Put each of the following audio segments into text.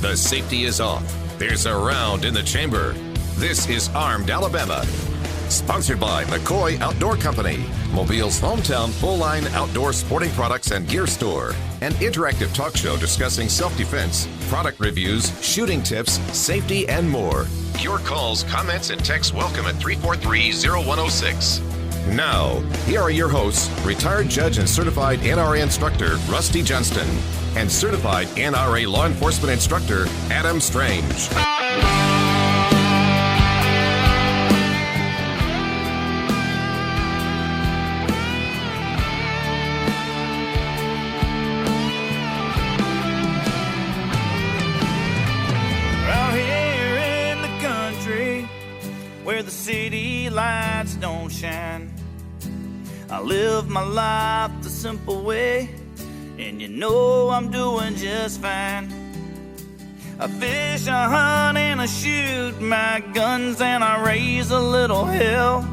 The safety is off. There's a round in the chamber. This is Armed Alabama. Sponsored by McCoy Outdoor Company, Mobile's hometown full-line outdoor sporting products and gear store. An interactive talk show discussing self-defense, product reviews, shooting tips, safety, and more. Your calls, comments, and texts welcome at 343-0106. Now, here are your hosts, retired judge and certified NRA instructor Rusty Johnston and certified NRA law enforcement instructor Adam Strange. Where the city lights don't shine, I live my life the simple way, and you know I'm doing just fine. I fish, I hunt, and I shoot my guns, and I raise a little hell.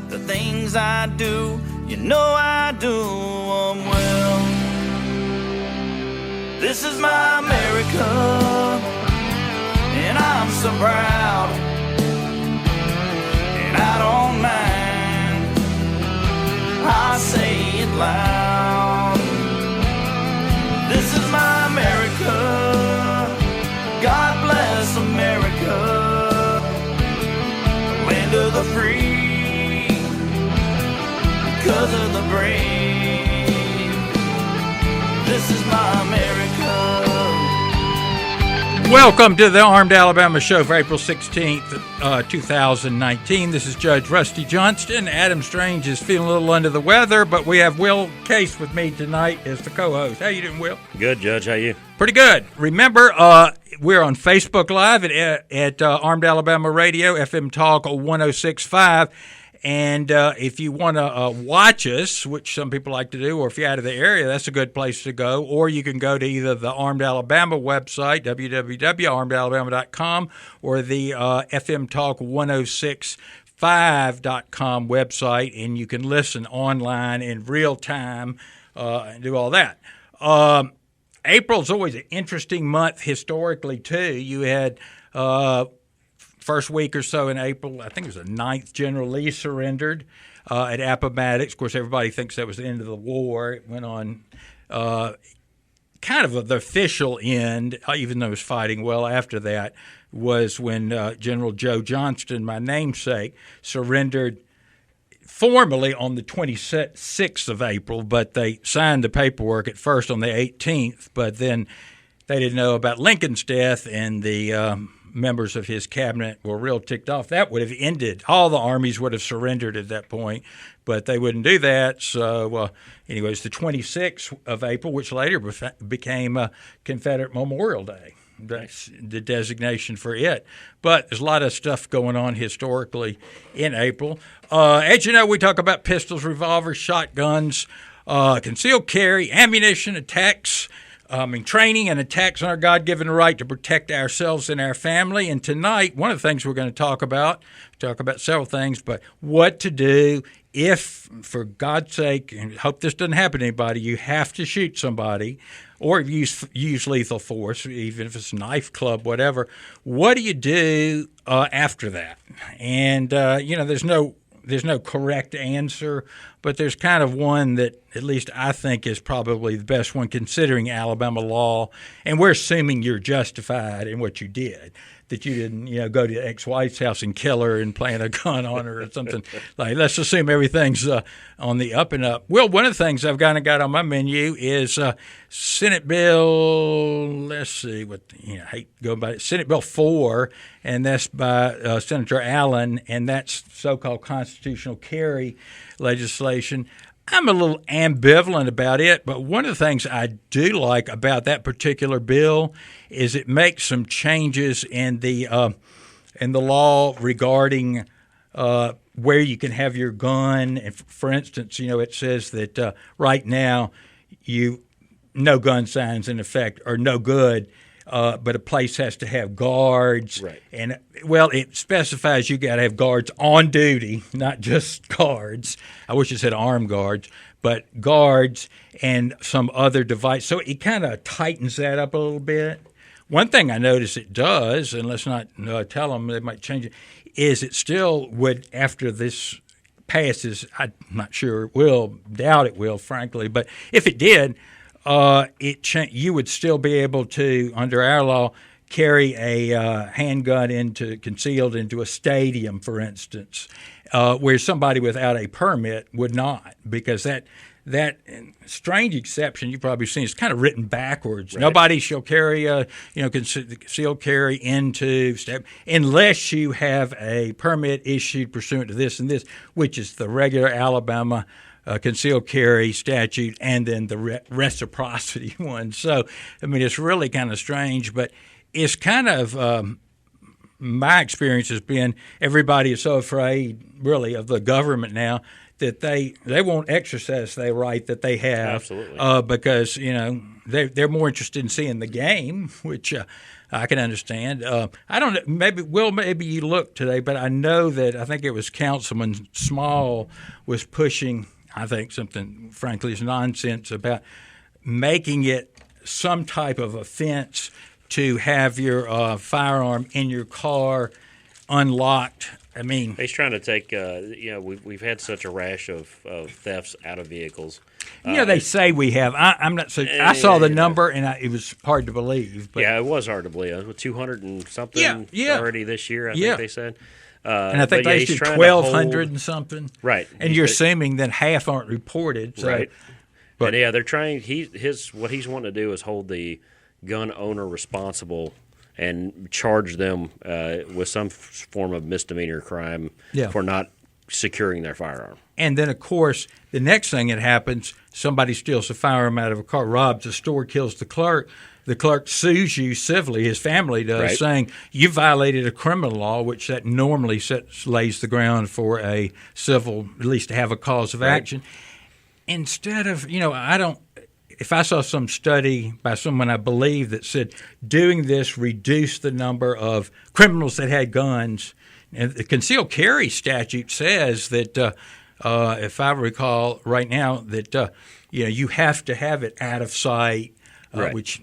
The things I do, you know I do them well. This is my America, and I'm so proud. I don't mind, I say it loud. This is my America, God bless America, the land of the free, because of the brave. This is my America. Welcome to the Armed Alabama Show for April 16th, 2019. This is Judge Rusty Johnston. Adam Strange is feeling a little under the weather, but we have Will Case with me tonight as the co-host. How you doing, Will? Good, Judge. How you? Pretty good. Remember, we're on Facebook Live at Armed Alabama Radio, FM Talk 106.5. And if you want to watch us, which some people like to do, or if you're out of the area, that's a good place to go. Or you can go to either the Armed Alabama website, www.armedalabama.com, or the FM Talk 106.5.com website, and you can listen online in real time and do all that. April's always an interesting month historically, too. You had first week or so in April, I think it was the 9th, General Lee surrendered at Appomattox. Of course, everybody thinks that was the end of the war. It went on kind of the official end, even though it was fighting well after that, was when General Joe Johnston, my namesake, surrendered formally on the 26th of April, but they signed the paperwork at first on the 18th, but then they didn't know about Lincoln's death, and the members of his cabinet were real ticked off. That would have ended. All the armies would have surrendered at that point, but they wouldn't do that. So, anyways, the 26th of April, which later became Confederate Memorial Day. That's the designation for it. But there's a lot of stuff going on historically in April. As you know, we talk about pistols, revolvers, shotguns, concealed carry, ammunition, attacks, training and attacks on our God-given right to protect ourselves and our family. And tonight, one of the things we're going to talk about several things, but what to do if, for God's sake, and hope this doesn't happen to anybody, you have to shoot somebody or use lethal force, even if it's a knife, club, whatever. What do you do after that? And, there's no correct answer, but there's kind of one that at least I think is probably the best one considering Alabama law, and we're assuming you're justified in what you did, that you didn't, go to ex-wife's house and kill her and plant a gun on her or something. Like, let's assume everything's on the up and up. Well, one of the things I've kind of got on my menu is Senate Bill, let's see, I hate to go by it, Senate Bill 4, and that's by Senator Allen, and that's so-called constitutional carry legislation. I'm a little ambivalent about it, but one of the things I do like about that particular bill is it makes some changes in the law regarding where you can have your gun. And for instance, it says that right now no gun signs in effect are no good. But a place has to have guards. Right. And, it specifies you got to have guards on duty, not just guards. I wish it said armed guards. but guards and some other device. So it kind of tightens that up a little bit. One thing I notice it does, and let's not tell them they might change it, is it still would, after this passes, I'm not sure it will, doubt it will, frankly, but if it did, you would still be able to, under our law, carry a handgun concealed into a stadium, for instance, where somebody without a permit would not, because that strange exception you've probably seen is kind of written backwards. Right. Nobody shall carry concealed carry into unless you have a permit issued pursuant to this and this, which is the regular Alabama concealed carry statute, and then the reciprocity one. So, I mean, it's really kind of strange, but it's kind of my experience has been everybody is so afraid, really, of the government now that they won't exercise their right that they have. Absolutely. Because, they're more interested in seeing the game, which I can understand. I don't know, maybe you looked today, but I know that I think it was Councilman Small was pushing, I think, something, frankly, is nonsense about making it some type of offense to have your firearm in your car unlocked. I mean, he's trying to take. We've had such a rash of thefts out of vehicles. They say we have. I'm not. So I saw the number, and it was hard to believe. But. Yeah, it was hard to believe. With 200 and something already this year, I think they said. And I think they issued 1,200 and something. Right. And you're assuming that half aren't reported. So, right. But they're trying. What he's wanting to do is hold the gun owner responsible and charge them with some form of misdemeanor crime for not securing their firearm. And then, of course, the next thing that happens, somebody steals a firearm out of a car, robs a store, kills the clerk. The clerk sues you civilly, his family does, saying you violated a criminal law, which that normally lays the ground for a civil, at least to have a cause of action. Instead of, if I saw some study by someone I believe that said doing this reduced the number of criminals that had guns, and the concealed carry statute says that, if I recall right now, that you have to have it out of sight, which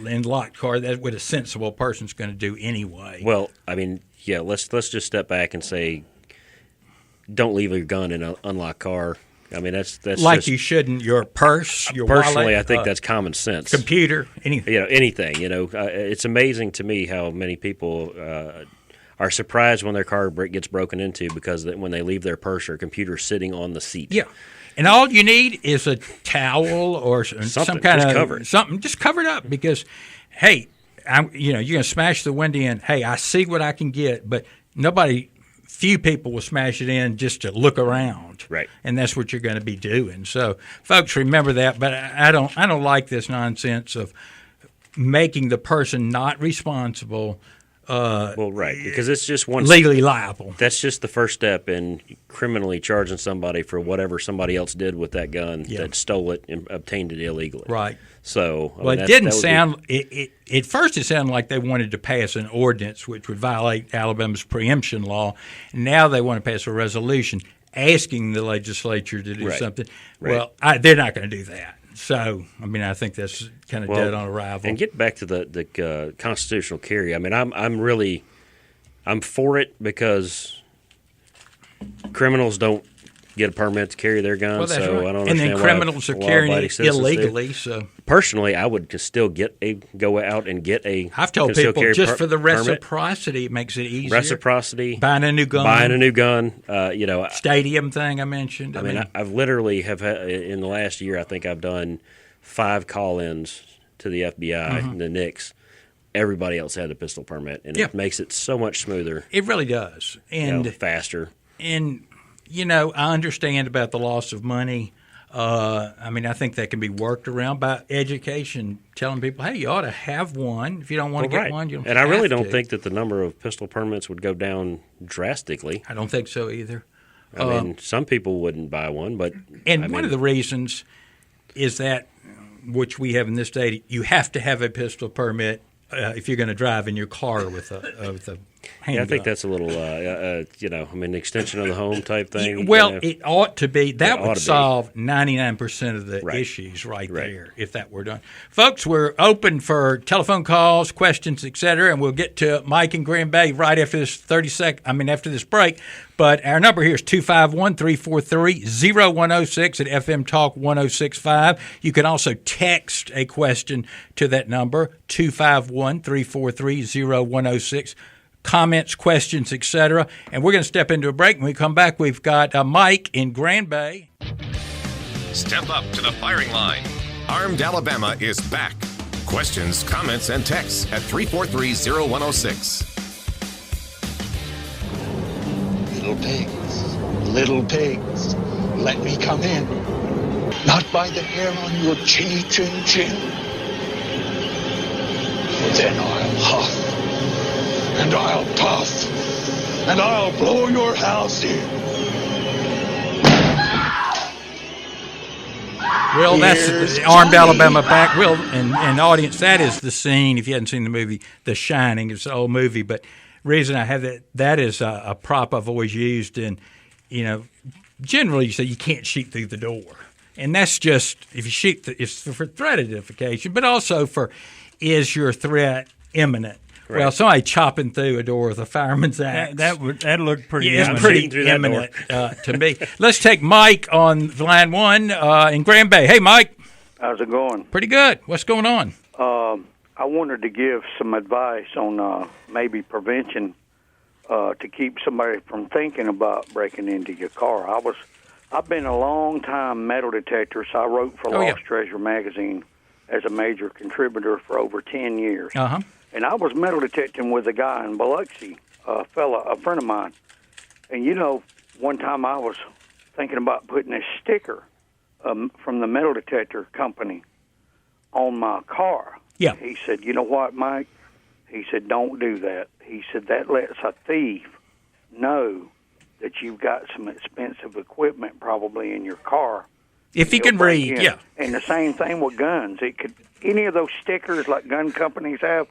in locked car, that's what a sensible person's going to do anyway. Well, I mean, let's just step back and say, don't leave your gun in an unlocked car. I mean, that's like just, you shouldn't your purse, your personally, wallet, I think that's common sense. Computer, anything. Anything. It's amazing to me how many people are surprised when their car gets broken into because when they leave their purse or computer sitting on the seat. Yeah, and all you need is a towel or some kind of cover it. Something. Just cover it up because, hey, you're going to smash the window in. Hey, I see what I can get, but few people will smash it in just to look around, right? And that's what you're going to be doing. So, folks, remember that. But I don't like this nonsense of making the person not responsible. Because it's just one legally liable. That's just the first step in criminally charging somebody for whatever somebody else did with that gun that stole it and obtained it illegally. Right. So, it didn't sound. At first, it sounded like they wanted to pass an ordinance which would violate Alabama's preemption law. Now they want to pass a resolution asking the legislature to do something. Right. Well, they're not going to do that. So, I mean, I think that's kind of dead on arrival. And get back to the constitutional carry. I mean, I'm for it because criminals don't get a permit to carry their guns. Well, that's so right. I don't understand. And then criminals are carrying it illegally. So personally, I would just still go out and get a. I've told people just for the reciprocity, it makes it easier. Reciprocity, buying a new gun, stadium thing I mentioned. I mean, I've literally have in the last year. I think I've done 5 call-ins to the FBI and the NICS. Everybody else had a pistol permit, and it makes it so much smoother. It really does, and faster. And I understand about the loss of money. I mean, I think that can be worked around by education, telling people, hey, you ought to have one. If you don't want to get one, you don't have to. And I really don't think that the number of pistol permits would go down drastically. I don't think so either. I mean, some people wouldn't buy one, but one of the reasons is that, which we have in this state, you have to have a pistol permit if you're going to drive in your car with a handgun. I think that's a little, extension of the home type thing. Well, it ought to be. That would solve 99% of the Right. issues right there if that were done. Folks, we're open for telephone calls, questions, etc., and we'll get to Mike in Green Bay right after this after this break. But our number here is 251-343-0106 at FM Talk 1065. You can also text a question to that number, 251-343-0106. Comments, questions, etc. And we're going to step into a break. When we come back, we've got Mike in Grand Bay. Step up to the firing line. Armed Alabama is back. Questions, comments, and texts at 343-0106. Little pigs, let me come in. Not by the hair on your chinny chin chin. Then I'll huff, and I'll puff, and I'll blow your house in. Well, that's the Armed Alabama back. Well, and audience, that is the scene. If you hadn't seen the movie The Shining, it's an old movie, but reason I have that is a prop I've always used. And, generally you say you can't shoot through the door. And that's just, if you shoot, it's for threat identification, but also for, is your threat imminent? Right. Well, somebody chopping through a door with a fireman's axe. That looked pretty imminent. It's pretty imminent to me. Let's take Mike on line one in Grand Bay. Hey, Mike. How's it going? Pretty good. What's going on? I wanted to give some advice on maybe prevention to keep somebody from thinking about breaking into your car. I've been a long time metal detector, so I wrote for Lost Treasure magazine as a major contributor for over 10 years. Uh-huh. And I was metal detecting with a guy in Biloxi, a friend of mine. And, one time I was thinking about putting a sticker from the metal detector company on my car. Yeah. He said, you know what, Mike? He said, don't do that. He said, that lets a thief know that you've got some expensive equipment probably in your car. If he can read, yeah. And the same thing with guns. Any of those stickers like gun companies have,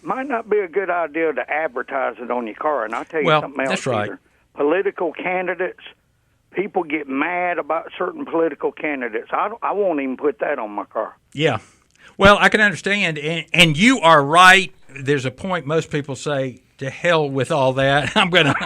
might not be a good idea to advertise it on your car. And I'll tell you something else. That's right. Political candidates, people get mad about certain political candidates. I won't even put that on my car. Yeah. Well, I can understand, and you are right. There's a point most people say, to hell with all that. I'm gonna,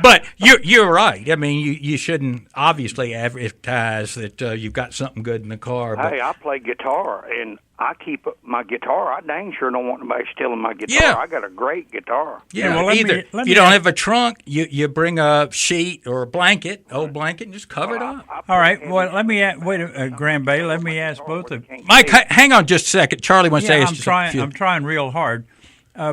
but you're right. I mean, you shouldn't obviously advertise that you've got something good in the car. But, hey, I play guitar, and I keep my guitar. I dang sure don't want nobody stealing my guitar. Yeah. I got a great guitar. Yeah, well, if you don't have a trunk, you bring a sheet or a blanket, old blanket, and just cover it up. All right. Well, let me Graham Bay. Let me ask both of Mike. Hang on just a second. Charlie wants to ask. I'm trying real hard.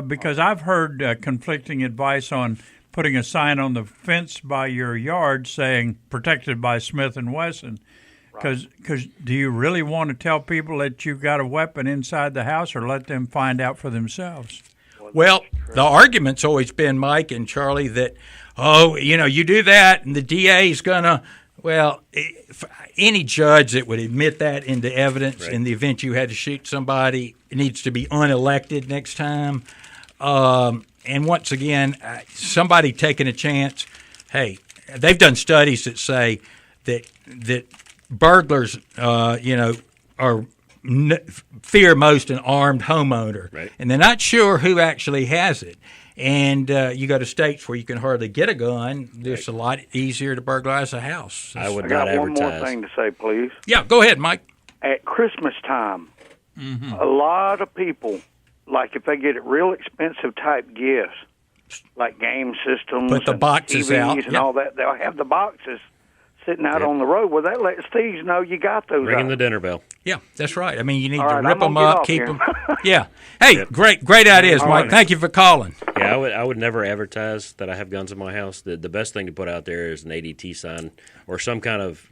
Because I've heard conflicting advice on putting a sign on the fence by your yard saying protected by Smith & Wesson. Because do you really want to tell people that you've got a weapon inside the house or let them find out for themselves? Well, the argument's always been, Mike and Charlie, that, you do that and the DA's going to, any judge that would admit that into evidence in the event you had to shoot somebody needs to be unelected next time. And once again, somebody taking a chance. Hey, they've done studies that say that burglars, fear most an armed homeowner, and they're not sure who actually has it. And you go to states where you can hardly get a gun. It's a lot easier to burglarize a house. I would not advertise. One more thing to say, please. Yeah, go ahead, Mike. At Christmas time, a lot of people, like if they get real expensive type gifts, like game systems, put the boxes TVs out, and all that, they'll have the boxes sitting out on the road. Well, that lets thieves know you got those. Ringing the dinner bell. Yeah, that's right. I mean, you need to rip them up, keep them. Yeah. Hey, great ideas, Mike. Thank you for calling. Yeah, I would never advertise that I have guns in my house. The best thing to put out there is an ADT sign or some kind of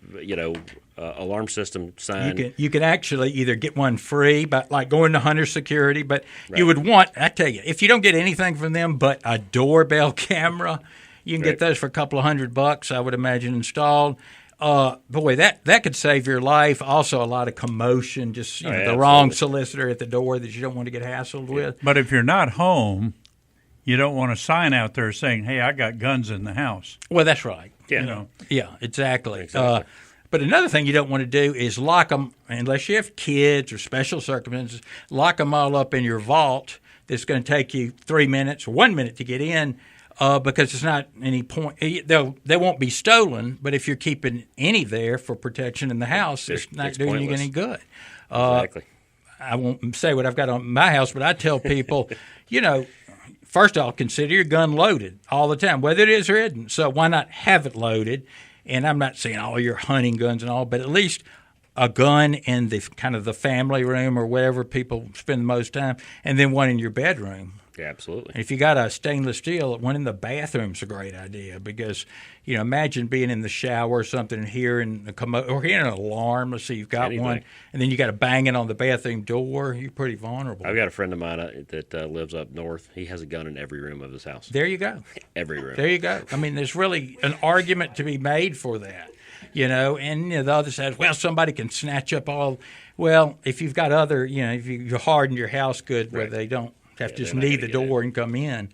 alarm system sign. You can actually either get one free, by like going to Hunter Security, but you would want. I tell you, if you don't get anything from them but a doorbell camera, you can get those for a couple of $100, I would imagine, installed. Boy, that could save your life. Also, a lot of commotion, just the wrong solicitor at the door that you don't want to get hassled with. But if you're not home, you don't want a sign out there saying, "Hey, I got guns in the house." Well, that's right. Yeah. Yeah, exactly. But another thing you don't want to do is lock them, unless you have kids or special circumstances, lock them all up in your vault. That's going to take you 3 minutes or 1 minute to get in, because it's not any point. They won't be stolen, but if you're keeping any there for protection in the house, it's not doing you any good. Exactly. I won't say what I've got on my house, but I tell people, first of all, consider your gun loaded all the time, whether it is or isn't. So why not have it loaded? And I'm not saying all your hunting guns and all, but at least a gun in the kind of the family room or wherever people spend the most time, and then one in your bedroom. Yeah, absolutely. And if you got a stainless steel, one in the bathroom's a great idea because, imagine being in the shower or something and hearing or hearing an alarm. Let's say you've got one, and then you got to bang it on the bathroom door. You're pretty vulnerable. I've got a friend of mine that lives up north. He has a gun in every room of his house. There you go. Every room. There you go. I mean, there's really an argument to be made for that. And the other side, well, somebody can snatch up all. Well, if you've got other, if you harden your house good where they don't have to just knee the door and come in.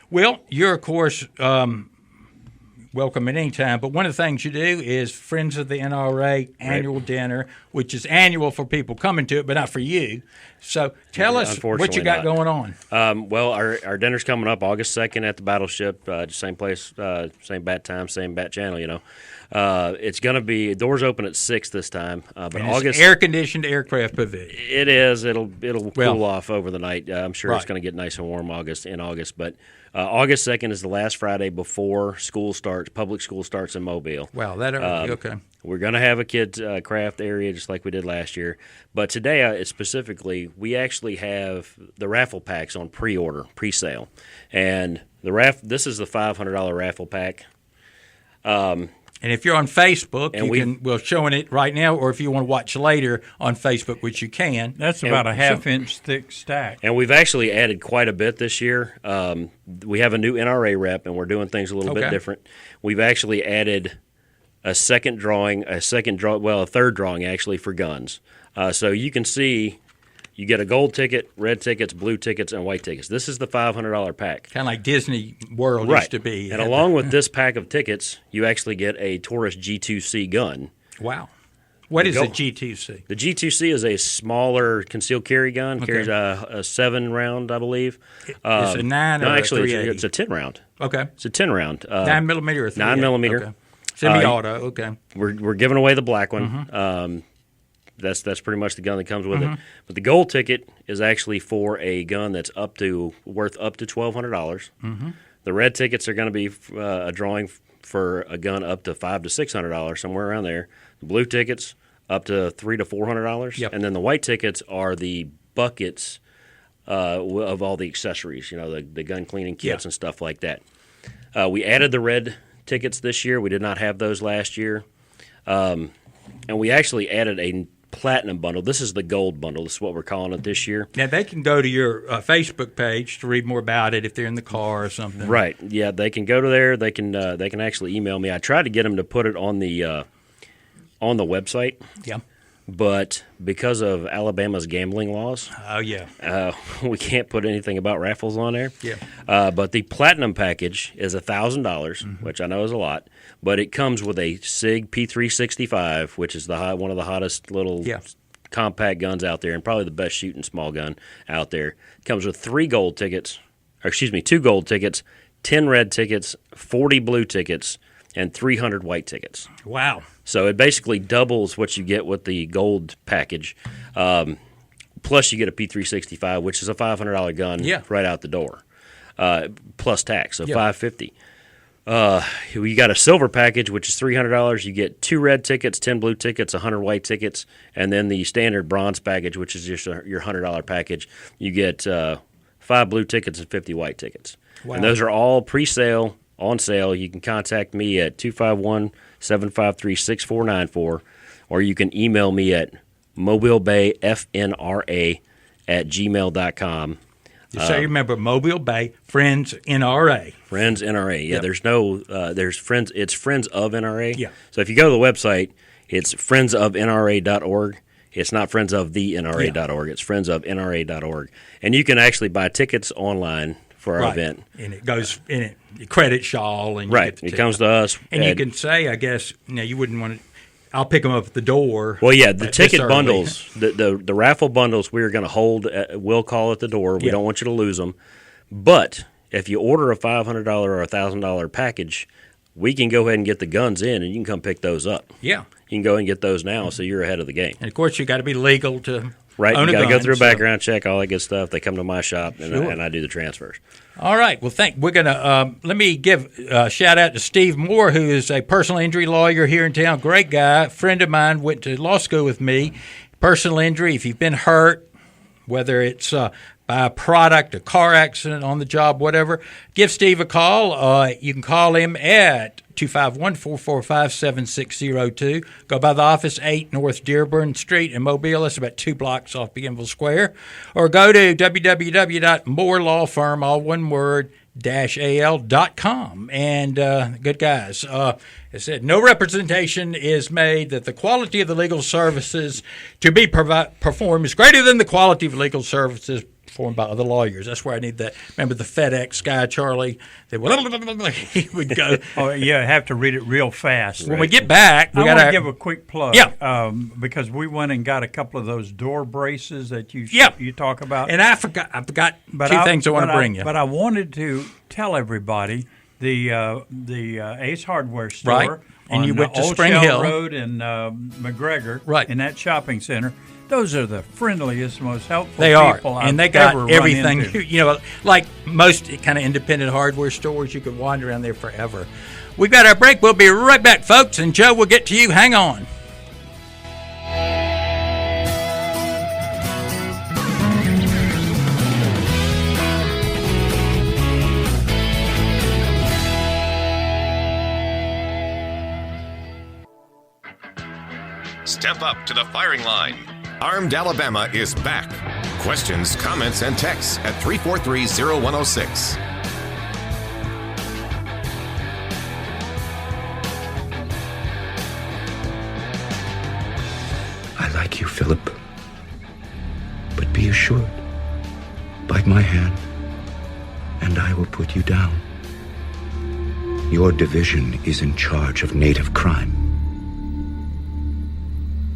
Well, you're, of course, welcome at any time. But one of the things you do is Friends of the NRA annual dinner, which is annual for people coming to it, but not for you. So tell us what you got going on. Well, our dinner's coming up August 2nd at the Battleship, same place, same bat time, same bat channel, It's going to be doors open at 6 this time, but and August air-conditioned aircraft pavilion. It is. It'll cool off over the night. I'm sure it's going to get nice and warm in August. But August 2nd is the last Friday before school starts. Public school starts in Mobile. Wow, that early. Okay. We're going to have a kids craft area just like we did last year. But today, specifically, we actually have the raffle packs on pre-sale, and this is the $500 raffle pack. And if you're on Facebook, we're showing it right now, or if you want to watch later on Facebook, which you can. That's about a half-inch thick stack. And we've actually added quite a bit this year. We have a new NRA rep, and we're doing things a little bit different. We've actually added a third drawing actually for guns. So you can see you get a gold ticket, red tickets, blue tickets, and white tickets. This is the $500 pack. Kind of like Disney World used to be. And along with this pack of tickets, you actually get a Taurus G2C gun. Wow. What is a G2C? The G2C is a smaller concealed carry gun. Carries a 7-round, I believe. It's a 9 or actually, a 380? it's a 10-round. Okay. It's a 10-round. 9mm or 380? 9mm. Okay. Semi-auto, okay. We're giving away the black one. Mm-hmm. That's pretty much the gun that comes with it. But the gold ticket is actually for a gun that's worth up to $1,200. Mm-hmm. The red tickets are going to be a drawing for a gun up to $500 to $600, somewhere around there. The blue tickets up to $300 to $400, yep. And then the white tickets are the buckets of all the accessories, the gun cleaning kits and stuff like that. We added the red tickets this year. We did not have those last year. And we actually added a platinum bundle. This is the gold bundle. This is what we're calling it this year. Now, they can go to your Facebook page to read more about it if they're in the car or something. Right. Yeah, they can go to there. They can actually email me. I tried to get them to put it on the website. Yeah. But because of Alabama's gambling laws, we can't put anything about raffles on there. Yeah. But the platinum package is $1,000, which I know is a lot. But it comes with a SIG P365, which is one of the hottest little compact guns out there, and probably the best shooting small gun out there. It comes with 2 gold tickets, 10 red tickets, 40 blue tickets, and 300 white tickets. Wow. So it basically doubles what you get with the gold package. Plus you get a P365, which is a $500 gun right out the door, plus tax, so $550. You got a silver package, which is $300. You get 2 red tickets, 10 blue tickets, 100 white tickets, and then the standard bronze package, which is just your $100 package. You get 5 blue tickets and 50 white tickets. Wow. And those are all pre-sale, on sale. You can contact me at 251-753-6494, or you can email me at mobilebayfnra@gmail.com. So you remember Mobile Bay Friends NRA. Friends NRA. Yeah, there's Friends. It's Friends of NRA. Yeah. So if you go to the website, it's friendsofnra.org. It's not friendsofthenra.org. It's friendsofnra.org. And you can actually buy tickets online for our event. And it goes in it, credit shawl. And it comes to us. And you can say, I guess, you wouldn't want to, I'll pick them up at the door. Well, yeah, the ticket bundles, the raffle bundles we're going to hold, we'll call at the door. We don't want you to lose them. But if you order a $500 or a $1,000 package, we can go ahead and get the guns in, and you can come pick those up. Yeah. You can go and get those now, so you're ahead of the game. And, of course, you got to be legal to own a gun. You got to go through a background check, all that good stuff. They come to my shop, and I do the transfers. All right. Well, we're going to let me give a shout-out to Steve Moore, who is a personal injury lawyer here in town. Great guy. Friend of mine, went to law school with me. Personal injury, if you've been hurt, whether it's by a product, a car accident, on the job, whatever, give Steve a call. You can call him at 251-445-7602. Go by the office, 8 North Dearborn Street in Mobile. That's about 2 blocks off Bienville Square. Or go to www.moorelawfirm, all one word, -al.com. And good guys. It said no representation is made that the quality of the legal services to be performed is greater than the quality of legal services performed by other lawyers. That's where I need that. Remember the FedEx guy, Charlie? He would go. Oh, yeah, I have to read it real fast. When we get back, I want to give a quick plug. Yeah. Because we went and got a couple of those door braces that you talk about. And I forgot two things I want to bring you. But I wanted to tell everybody the Ace Hardware store and you went to Old Spring Shell Hill Road in McGregor, in that shopping center. Those are the friendliest, most helpful people I've and they got ever everything. run into. Like most kind of independent hardware stores, you could wander around there forever. We've got our break. We'll be right back, folks. And Joe, we'll get to you. Hang on. Step up to the firing line. Armed Alabama is back. Questions, comments, and texts at 343-0106. I like you, Philip. But be assured, bite my hand, and I will put you down. Your division is in charge of native crime.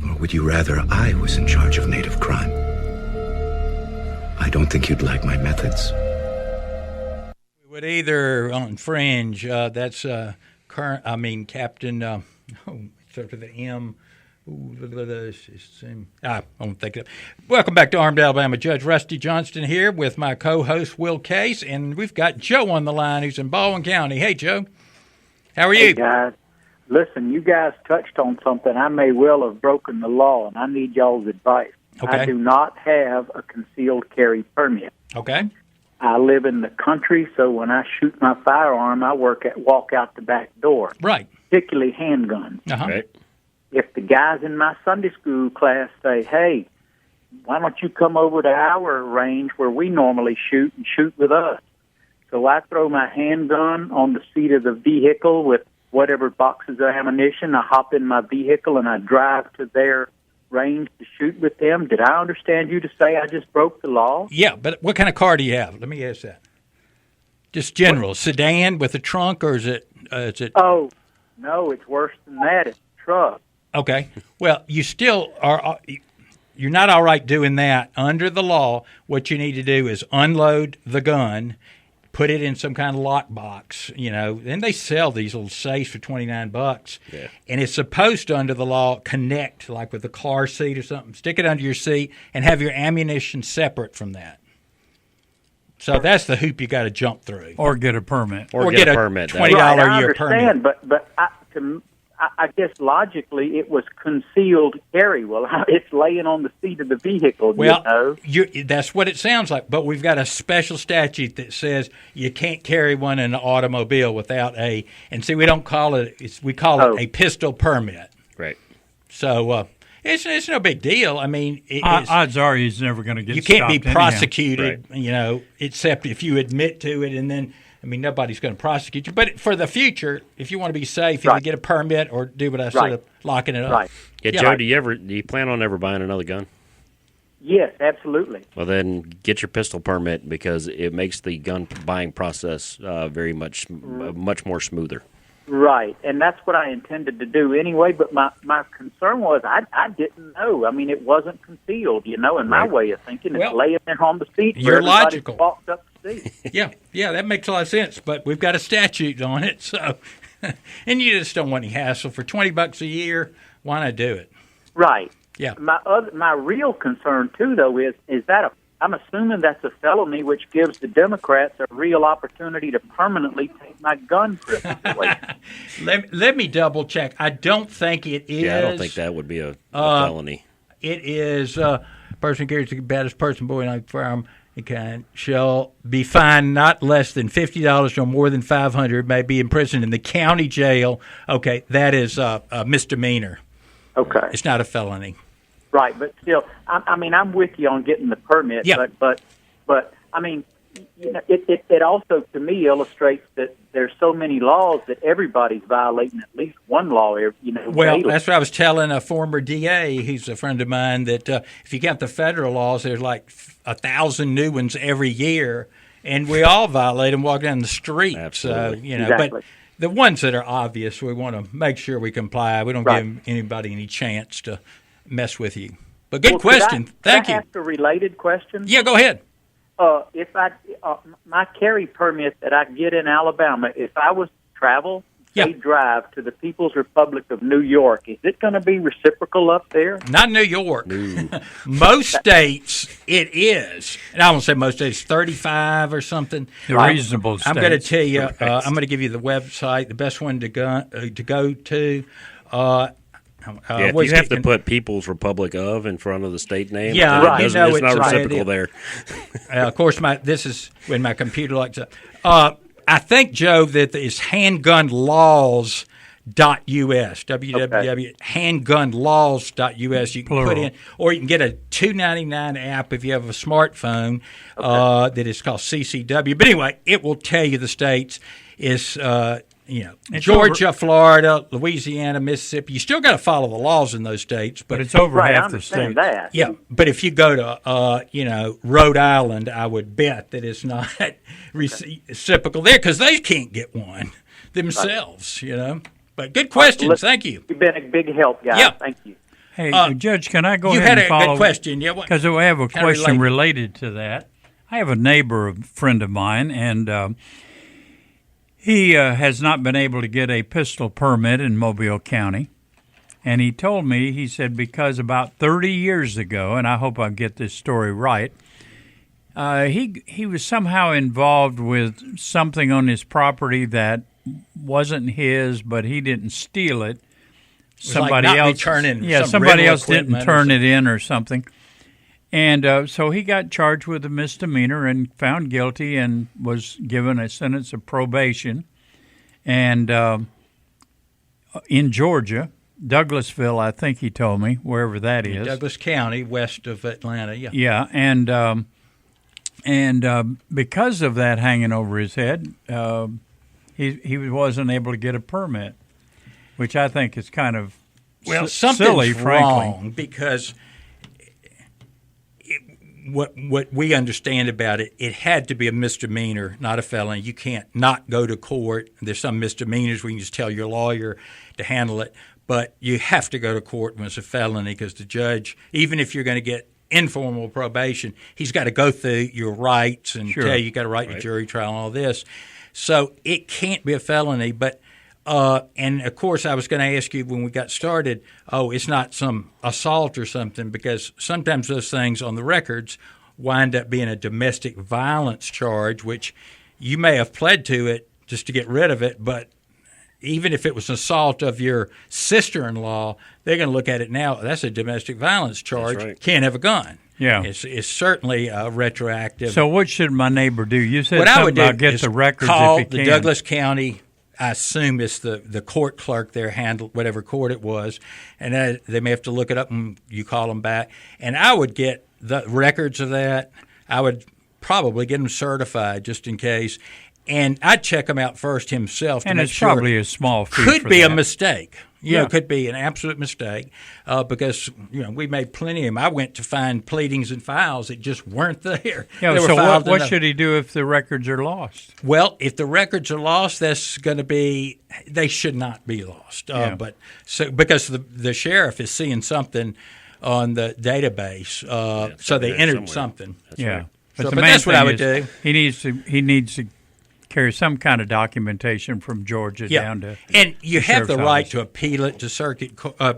Or would you rather I was in charge of native crime? I don't think you'd like my methods. We would either on Fringe. That's Captain. Starts with the M. I won't think it up. Welcome back to Armed Alabama. Judge Rusty Johnston here with my co-host Will Case, and we've got Joe on the line who's in Baldwin County. Hey, Joe. How are you? Hey, guys. Listen, you guys touched on something. I may well have broken the law, and I need y'all's advice. Okay. I do not have a concealed carry permit. Okay. I live in the country, so when I shoot my firearm, I walk out the back door. Right. Particularly handguns. Uh-huh. Right. If the guys in my Sunday school class say, hey, why don't you come over to our range where we normally shoot and shoot with us? So I throw my handgun on the seat of the vehicle with whatever boxes of ammunition. I hop in my vehicle and I drive to their range to shoot with them. Did I understand you to say I just broke the law? Yeah, but what kind of car do you have? Let me ask that. Just general, sedan with a trunk, or is it? Oh, no, it's worse than that. It's a truck. Okay. Well, you still are. You're not all right doing that under the law. What you need to do is unload the gun, put it in some kind of lockbox, and they sell these little safes for $29. Yeah. And it's supposed to, under the law, connect like with a car seat or something. Stick it under your seat and have your ammunition separate from that. So that's the hoop you got to jump through. Or get a permit. Or get a permit. $20 a year permit. But I guess logically it was concealed carry. Well, it's laying on the seat of the vehicle. Well, that's what it sounds like. But we've got a special statute that says you can't carry one in an automobile without a. And see, we don't call it. We call it a pistol permit. Right. So it's no big deal. I mean, odds are he's never going to get. You can't be stopped prosecuted, anyhow. Except if you admit to it, and then. I mean, nobody's going to prosecute you. But for the future, if you want to be safe, either get a permit or do what I said of locking it up. Right. Yeah, Joe, do you plan on ever buying another gun? Yes, absolutely. Well, then get your pistol permit because it makes the gun buying process very much more smoother. Right, and that's what I intended to do anyway, but my concern was I didn't know. I mean, it wasn't concealed, in my way of thinking. It's laying there on the seat. You're logical. Walked up to see. Yeah, that makes a lot of sense, but we've got a statute on it, so and you just don't want any hassle. For $20 a year, why not do it? Right. Yeah. My real concern too, though, is that I'm assuming that's a felony, which gives the Democrats a real opportunity to permanently take my gun privilege away. Let me double check. I don't think it is. Yeah, I don't think that would be a felony. It is person carries the baddest person, boy, and firearm. Shall be fined not less than $50 or more than $500. May be imprisoned in the county jail. Okay, that is a misdemeanor. Okay, it's not a felony. Right, but still, I'm with you on getting the permit. Yeah. But I mean, it also to me illustrates that there's so many laws that everybody's violating at least one law. Well, daily. that's what I was telling a former DA. He's a friend of mine that if you count the federal laws, there's like 1,000 new ones every year, and we all violate them walking down the street. Absolutely. Exactly. But the ones that are obvious, we want to make sure we comply. We don't give anybody any chance to mess with you. But good question. Thank you. Could I ask a related question? Yeah, go ahead. If my carry permit that I get in Alabama, if I was to travel, drive to the People's Republic of New York, is it going to be reciprocal up there? Not New York. Most states it is, and I won't say most states, 35 or something. The reasonable states. I'm going to tell you. I'm going to give you the website, the best one to go to. If you have to put People's Republic of in front of the state name, it's not reciprocal there. Of course, this is when my computer likes to. I think, Joe, that it's handgunlaws.us, www.handgunlaws.us. You can put in, or you can get a $2.99 app if you have a smartphone that is called CCW. But anyway, it will tell you the states. It's Georgia, Florida, Louisiana, Mississippi. You still got to follow the laws in those states, but it's over half the states. That. Yeah, but if you go to Rhode Island, I would bet that it's not reciprocal there because they can't get one themselves. But good questions. Thank you. You've been a big help, guys. Yeah. Thank you. Hey, Judge, can I go you ahead had and follow? You had a good question. Yeah, because I have a question related to that. I have a neighbor, a friend of mine, and he has not been able to get a pistol permit in Mobile County. And he told me, he said, because about 30 years ago, and I hope I get this story right, he was somehow involved with something on his property that wasn't his, but he didn't steal it. Somebody else didn't turn it in or something. And so he got charged with a misdemeanor and found guilty and was given a sentence of probation. And in Georgia, Douglasville, I think he told me, wherever that is. Douglas County, west of Atlanta, yeah. Yeah, and because of that hanging over his head, he wasn't able to get a permit, which I think is kind of silly, wrong, because what we understand about it, it had to be a misdemeanor, not a felony. You can't not go to court. There's some misdemeanors where you can just tell your lawyer to handle it, but you have to go to court when it's a felony because the judge, even if you're going to get informal probation, he's got to go through your rights and tell you got a right to jury trial and all this. So it can't be a felony, but and, of course, I was going to ask you when we got started, it's not some assault or something, because sometimes those things on the records wind up being a domestic violence charge, which you may have pled to it just to get rid of it, but even if it was assault of your sister-in-law, they're going to look at it now. That's a domestic violence charge. That's right. Can't have a gun. Yeah, it's certainly retroactive. So what should my neighbor do? You said what something I would do about get is the records call if he the can. Douglas County. I assume it's the court clerk there handled whatever court it was, and they may have to look it up and you call them back. And I would get the records of that. I would probably get them certified just in case. And I'd check them out first himself to and make it's sure. probably a small fee Could for be that. a mistake. Could be an absolute mistake because we made plenty of them. I went to find pleadings and files that just weren't there. Yeah. So what should he do if the records are lost? Well, if the records are lost, that's going to be they should not be lost. But because the sheriff is seeing something on the database, so they entered something. That's right. But that's what I would do. He needs to carry some kind of documentation from Georgia down to. And you have the right office. to appeal it to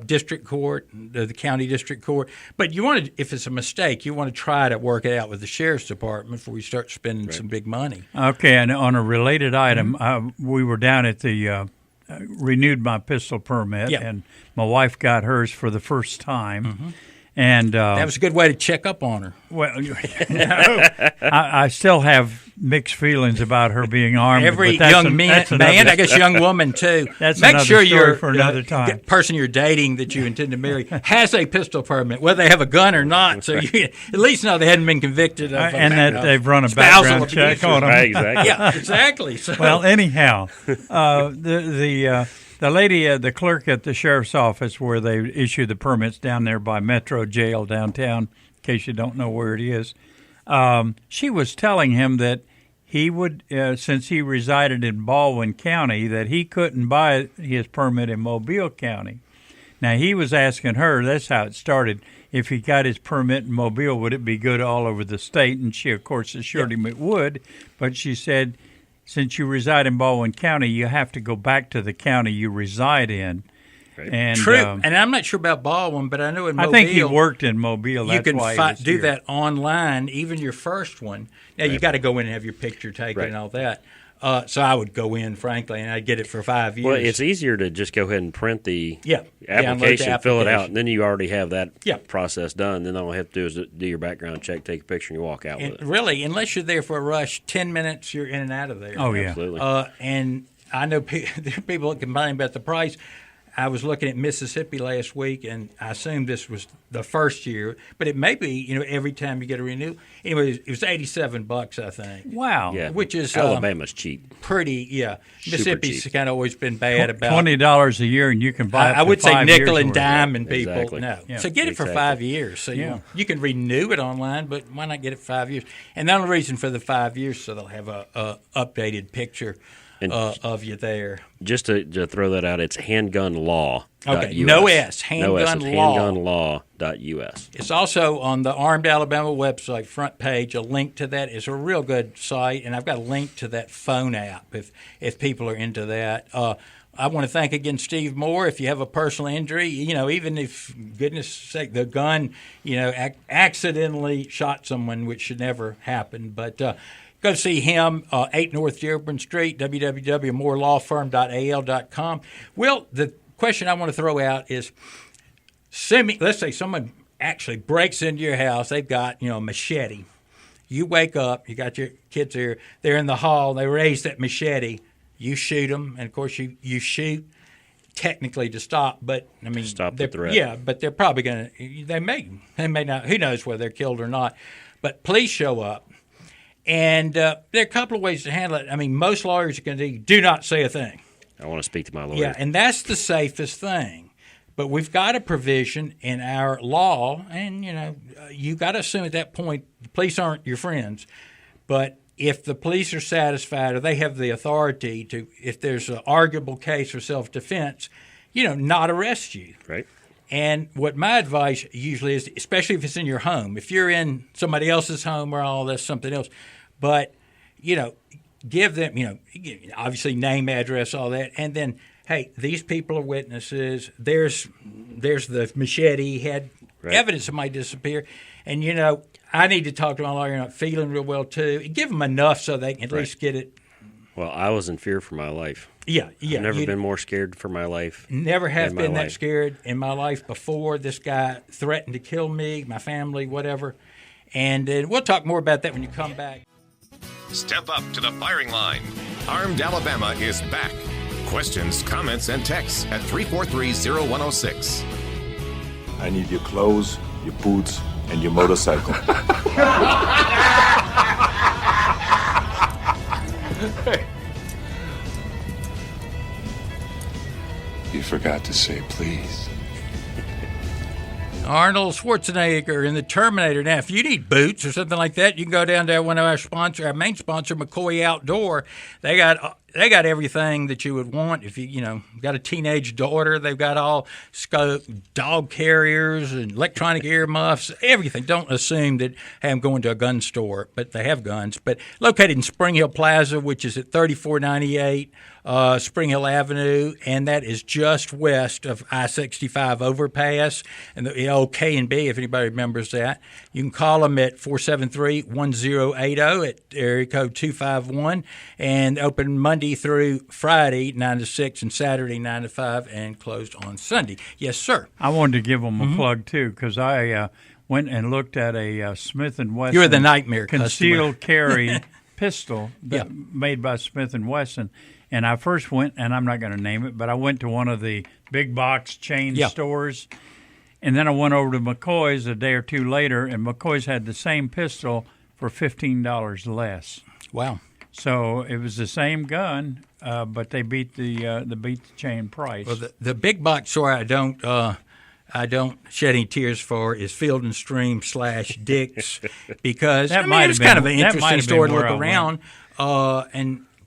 district court, the county district court. But you want to, if it's a mistake, you want to try to work it out with the sheriff's department before you start spending some big money. Okay, and on a related item, we were down at the renewed my pistol permit, and my wife got hers for the first time. And that was a good way to check up on her. Well, I still have mixed feelings about her being armed. Every young man, I guess young woman too. That's Make another sure story your for another time. Person you're dating that you intend to marry has a pistol permit, whether they have a gun or not. So you at least know they hadn't been convicted of and that they've run a background check on them. Right, exactly. Yeah, exactly. So. Well, anyhow, the lady, the clerk at the sheriff's office where they issue the permits down there by Metro Jail downtown, in case you don't know where it is, she was telling him that he would, since he resided in Baldwin County, that he couldn't buy his permit in Mobile County. Now, he was asking her, that's how it started, if he got his permit in Mobile, would it be good all over the state? And she, of course, assured him it would, but she said, since you reside in Baldwin County, you have to go back to the county you reside in. Right. And, True, and I'm not sure about Baldwin, but I know in Mobile. I think he worked in Mobile. That's you can why he was do here. that online, even your first one. Now, you got to go in and have your picture taken and all that. So I would go in, frankly, and I'd get it for 5 years. Well, it's easier to just go ahead and print the application, fill it out, and then you already have that process done. Then all you have to do is do your background check, take a picture, and you walk out with it. Really, unless you're there for a rush, 10 minutes, you're in and out of there. Oh, yeah. Absolutely. And I know there are people that complain about the price. I was looking at Mississippi last week, and I assumed this was the first year, but it may be, every time you get a renew. Anyway, it was $87, I think. Wow. Yeah. Which is Alabama's cheap. Pretty, Super Mississippi's cheap. kind of always been bad about $20 a year, and you can buy. I would say 5 nickel years and worth. dime, and people Exactly. no. Yeah. So get it for 5 years. So you can renew it online, but why not get it 5 years? And the only reason for the 5 years, so they'll have a updated picture of you there. Just to throw that out, it's handgunlaw.us. Okay, no S, handgunlaw.us. It's also on the Armed Alabama website front page. A link to that is a real good site, and I've got a link to that phone app if people are into that. I want to thank again Steve Moore. If you have a personal injury, even if, goodness sake, the gun, accidentally shot someone, which should never happen, but go see him, 8 North Dearborn Street, www.moorelawfirm.al.com. Will, the question I want to throw out is, let's say someone actually breaks into your house. They've got, a machete. You wake up, you got your kids here, they're in the hall, they raise that machete. You shoot them, and, of course, you shoot technically to stop, but, stop the threat. Yeah, but they're probably going to – they may not – who knows whether they're killed or not. But police show up. And there are a couple of ways to handle it. Most lawyers are going to do not say a thing. I want to speak to my lawyer. Yeah, and that's the safest thing. But we've got a provision in our law, and, you got to assume at that point the police aren't your friends. But if the police are satisfied or they have the authority to, if there's an arguable case for self-defense, not arrest you. Right. And what my advice usually is, especially if it's in your home, if you're in somebody else's home or all this, something else, but, give them, obviously name, address, all that, and then, hey, these people are witnesses. There's the machete. He had evidence that might disappear. And, I need to talk to my lawyer. Not feeling real well, too. Give them enough so they can at least get it. Well, I was in fear for my life. Yeah. I've never been more scared for my life. Never have been that scared in my life before. This guy threatened to kill me, my family, whatever. And we'll talk more about that when you come back. Step up to the firing line. Armed Alabama is back. Questions, comments, and texts at 343-0106. I need your clothes, your boots, and your motorcycle. If forgot to say please. Arnold Schwarzenegger in the Terminator. Now, if you need boots or something like that, you can go down to one of our main sponsor, McCoy Outdoor. They got everything that you would want. If you got a teenage daughter, they've got all dog carriers and electronic earmuffs, everything. Don't assume that I'm going to a gun store, but they have guns. But located in Spring Hill Plaza, which is at 3498 Spring Hill Avenue, and that is just west of I-65 overpass and the old K&B, if anybody remembers that. You can call them at 473-1080 at area code 251, and open Monday through Friday 9 to 6 and Saturday 9 to 5, and closed on Sunday. Yes, sir. I wanted to give them a plug too, because I went and looked at a Smith & Wesson. You're the nightmare concealed carry pistol made by Smith & Wesson. And I first went, and I'm not going to name it, but I went to one of the big box chain stores. And then I went over to McCoy's a day or two later, and McCoy's had the same pistol for $15 less. Wow. So it was the same gun, but they beat the chain price. Well, the big box store I don't shed any tears for is Field and Stream / Dick's, because it's kind of an interesting store to look around.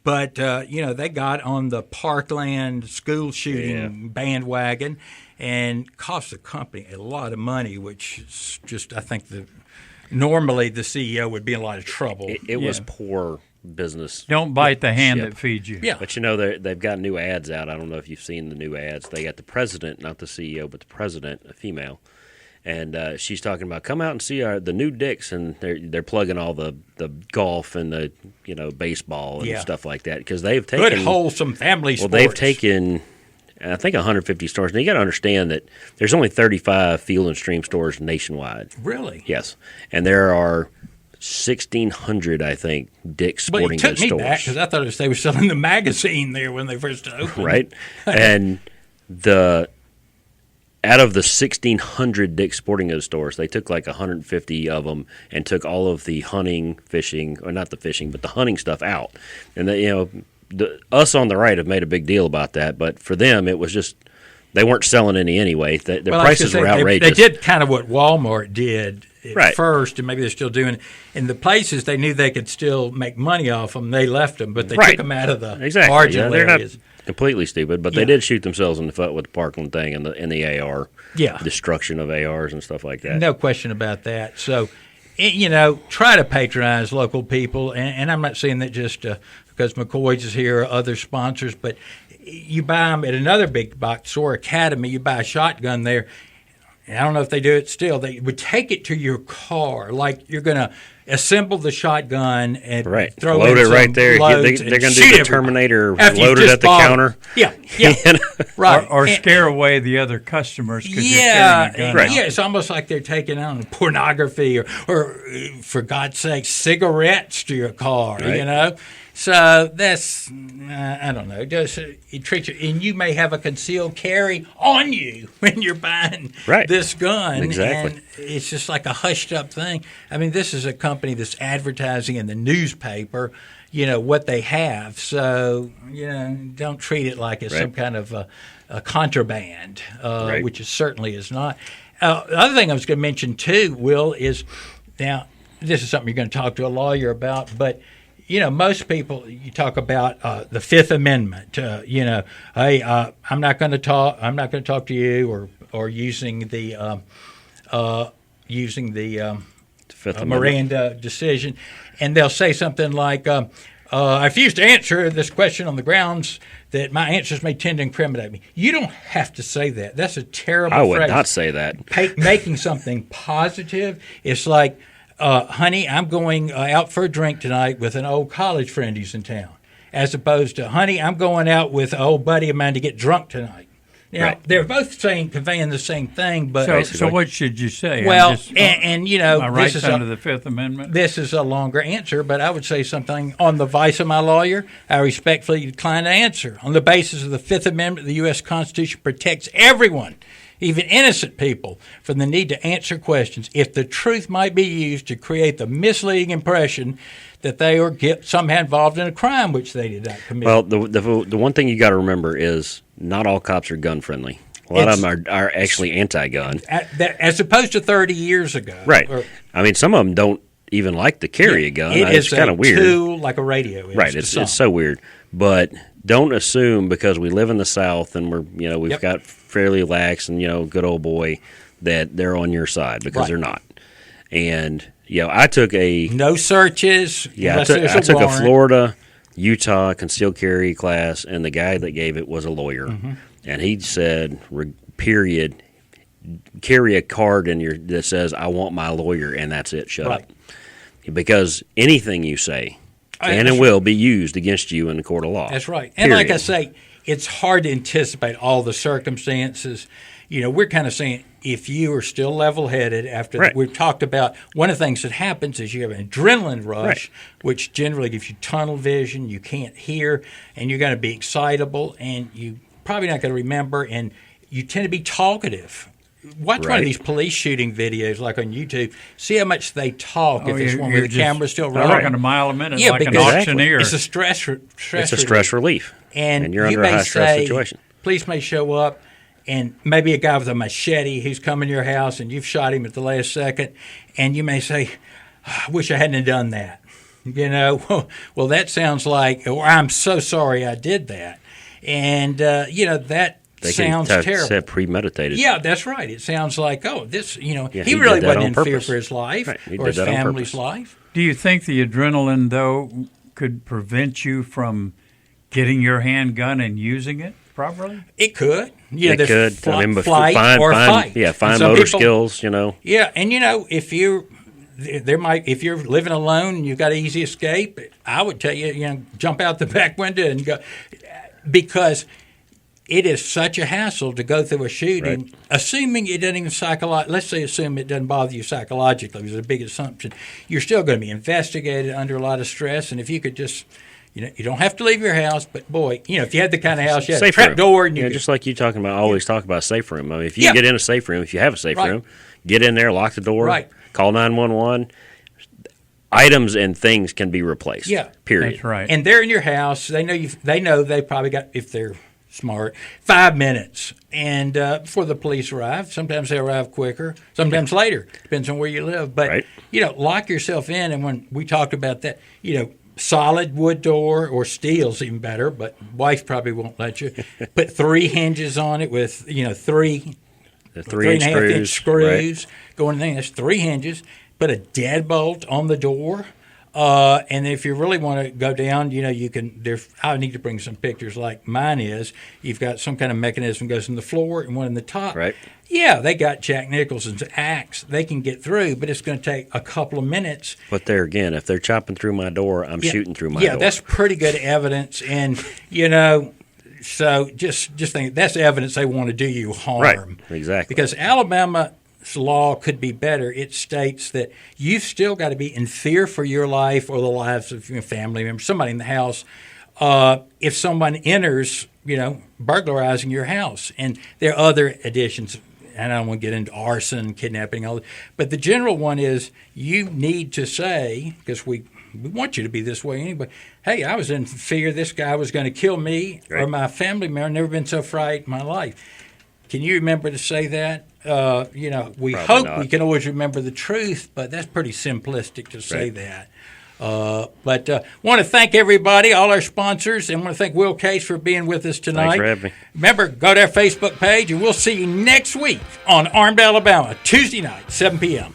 But they got on the Parkland school shooting bandwagon and cost the company a lot of money, which is just, I think, normally the CEO would be in a lot of trouble. It was poor business. Don't bite the hand that feeds you. Yeah. But they've got new ads out. I don't know if you've seen the new ads. They got the president, not the CEO, but the president, a female. And she's talking about, come out and see the new Dicks, and they're plugging all the golf and the baseball and stuff like that, because they've taken good wholesome family sports. Well, they've taken, I think, 150 stores. And you got to understand that there's only 35 Field and Stream stores nationwide. Really? Yes, and there are 1,600, I think, Dick's Sporting Goods stores. But you took me back, because I thought they were selling the magazine there when they first opened. Right, and out of the 1,600 Dick's Sporting Goods stores, they took like 150 of them and took all of the hunting, fishing, or not the fishing, but the hunting stuff out. And us on the right have made a big deal about that, but for them it was just they weren't selling any anyway. Their prices were outrageous. They did kind of what Walmart did at first, and maybe they're still doing it. In the places they knew they could still make money off them, they left them, but they took them out of the marginal areas. Not completely stupid, but they did shoot themselves in the foot with the Parkland thing and the AR, destruction of ARs and stuff like that. No question about that. So, try to patronize local people, and I'm not saying that just because McCoy's is here or other sponsors, but you buy them at another big box store, Academy, you buy a shotgun there. And I don't know if they do it still. They would take it to your car, like you're going to assemble the shotgun and throw load it right there. They're going to do the Terminator loaded at the counter. Yeah. Right. Or scare away the other customers because you're carrying a gun. Right. Yeah, it's almost like they're taking on pornography or for God's sake, cigarettes to your car, So that's, I don't know, it treats you, and you may have a concealed carry on you when you're buying this gun. Exactly. And it's just like a hushed up thing. I mean, this is a company that's advertising in the newspaper, what they have. So, don't treat it like it's some kind of a contraband, which it certainly is not. The other thing I was going to mention, too, Will, is now this is something you're going to talk to a lawyer about, but most people, you talk about the Fifth Amendment. Hey, I'm not going to talk to you, or using the Miranda decision, and they'll say something like, I refuse to answer this question on the grounds that my answers may tend to incriminate me. You don't have to say that. That's a terrible phrase. I would not say that. Making something positive, it's like, honey, I'm going out for a drink tonight with an old college friend who's in town, as opposed to, honey, I'm going out with an old buddy of mine to get drunk tonight. Now, they're both conveying the same thing, but so what should you say? Well, this is under the Fifth Amendment. This is a longer answer, but I would say something on the advice of my lawyer. I respectfully decline to answer. On the basis of the Fifth Amendment, the U.S. Constitution protects everyone, even innocent people, from the need to answer questions if the truth might be used to create the misleading impression that they are somehow involved in a crime which they did not commit. Well, the one thing you got to remember is not all cops are gun friendly. A lot of them are actually anti-gun, as opposed to 30 years ago. Right. I mean, some of them don't even like to carry a gun. It's kind of weird. Tool like a radio is. Right. It's so weird. But don't assume because we live in the South and we've got fairly lax and good old boy that they're on your side because they're not. And I took no searches. Yeah, I took a Florida, Utah concealed carry class, and the guy that gave it was a lawyer, and he said, "Period, carry a card that says I want my lawyer, and that's it. Shut up." Because anything you say can and will be used against you in the court of law. That's right. And like I say, it's hard to anticipate all the circumstances. We're kind of saying if you are still level-headed after we've talked about, one of the things that happens is you have an adrenaline rush, which generally gives you tunnel vision, you can't hear, and you're going to be excitable, and you probably not going to remember, and you tend to be talkative. Watch one of these police shooting videos, like on YouTube. See how much they talk if it's one where the camera's still rolling. Talking a mile a minute, like an auctioneer. It's a stress relief. And you're under a high-stress situation. Police may show up, and maybe a guy with a machete who's coming to your house, and you've shot him at the last second, and you may say, I wish I hadn't done that. Well, that sounds like, or I'm so sorry I did that. And, that sounds terrible. Say premeditated. Yeah, that's right. It sounds like, he really wasn't in fear for his life or his family's life. Do you think the adrenaline, though, could prevent you from getting your handgun and using it properly? It could. It could. Flight or fight. Yeah, fine motor skills, Yeah, and if you're living alone and you've got easy escape, I would tell you, jump out the back window and go, because it is such a hassle to go through a shooting, assuming it doesn't even assume it doesn't bother you psychologically, which is a big assumption. You're still going to be investigated under a lot of stress, and if you could just, you don't have to leave your house, but boy, if you had the kind of house, you had a trap door. And just like you always talk about a safe room. I mean, if you get in a safe room, if you have a safe room, get in there, lock the door, call 911. Items and things can be replaced. Yeah. Period. That's right. And they're in your house. They know they probably got, if they're smart, 5 minutes and before the police arrive. Sometimes they arrive quicker, sometimes later, depends on where you live. But lock yourself in. And when we talked about that, solid wood door or steel's even better, but wife probably won't let you. Put 3 hinges on it with 3 3.5-inch screws going in. That's 3 hinges. Put a deadbolt on the door. And if you really want to go down, you can. I need to bring some pictures like mine is. You've got some kind of mechanism goes in the floor and one in the top. Right. Yeah, they got Jack Nicholson's axe. They can get through, but it's going to take a couple of minutes. But there again, if they're chopping through my door, I'm shooting through my door. Yeah, that's pretty good evidence, and so just think that's evidence they want to do you harm. Right. Exactly. Because Alabama law could be better. It states that you've still got to be in fear for your life or the lives of your family members, somebody in the house, if someone enters, burglarizing your house. And there are other additions, and I don't want to get into arson, kidnapping, all that. But the general one is you need to say, because we want you to be this way anyway, hey, I was in fear this guy was going to kill me or my family member. I've never been so frightened in my life. Can you remember to say that? We Probably hope not. we can always remember the truth, but that's pretty simplistic to say that. But want to thank everybody, all our sponsors, and want to thank Will Case for being with us tonight. Thanks for having me. Remember, go to our Facebook page, and we'll see you next week on Armed Alabama, Tuesday night, 7 p.m.